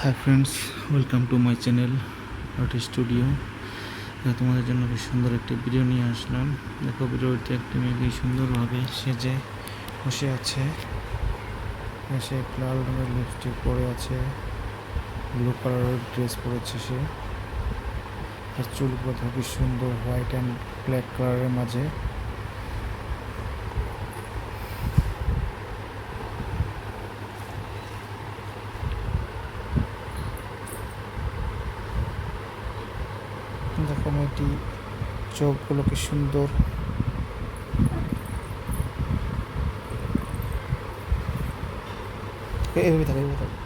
Hi friends, welcome to my channel art studio. তোমাদের জন্য বেশ সুন্দর একটি ভিডিও নিয়ে আসলাম। দেখো, ভিডিওতে একটি মেয়ে কি সুন্দরভাবে সেজে বসে আছে। সে লাল রঙের লিপস্টিক পরে আছে, ব্লু কালারের ড্রেস পরেছে সে। তার চুলগুলো খুবই সুন্দর, হোয়াইট অ্যান্ড ব্ল্যাক কালারের মাঝে। দেখো মেয়েটি চোখগুলো কি সুন্দর। এভাবে থাকে, এভাবে থাকে।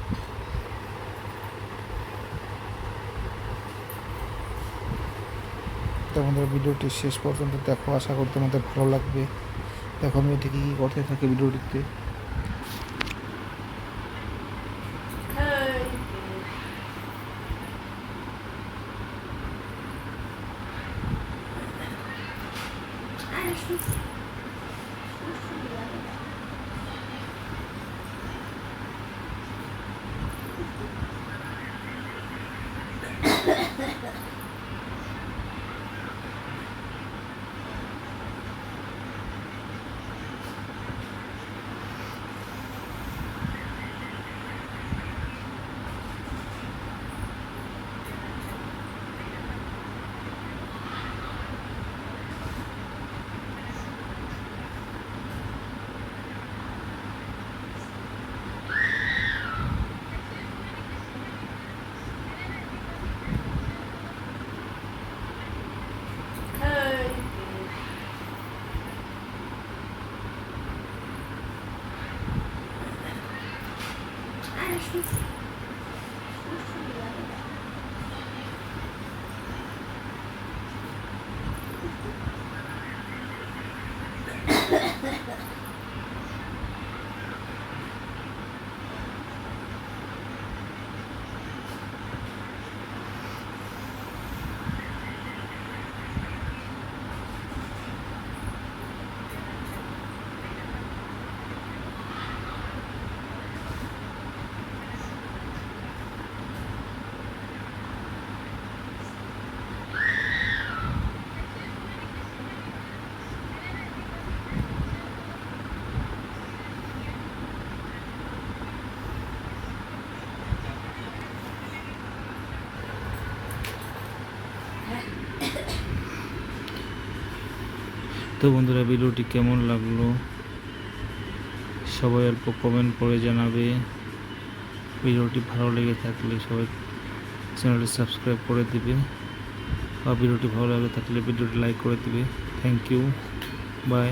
তোমাদের ভিডিওটি শেষ পর্যন্ত দেখো, আশা করি তোমাদের ভালো লাগবে। দেখো মেয়েটি কী কী করতে থাকে ভিডিওটিতে। তো বন্ধুরা, ভিডিওটি কেমন লাগলো সবাই অল্প কমেন্ট করে জানাবে। ভিডিওটি ভালো লেগে থাকলে সবাই চ্যানেলটি সাবস্ক্রাইব করে দিবে, বা ভিডিওটি ভালো লাগে থাকলে ভিডিওটি লাইক করে দিবে। Thank you, by.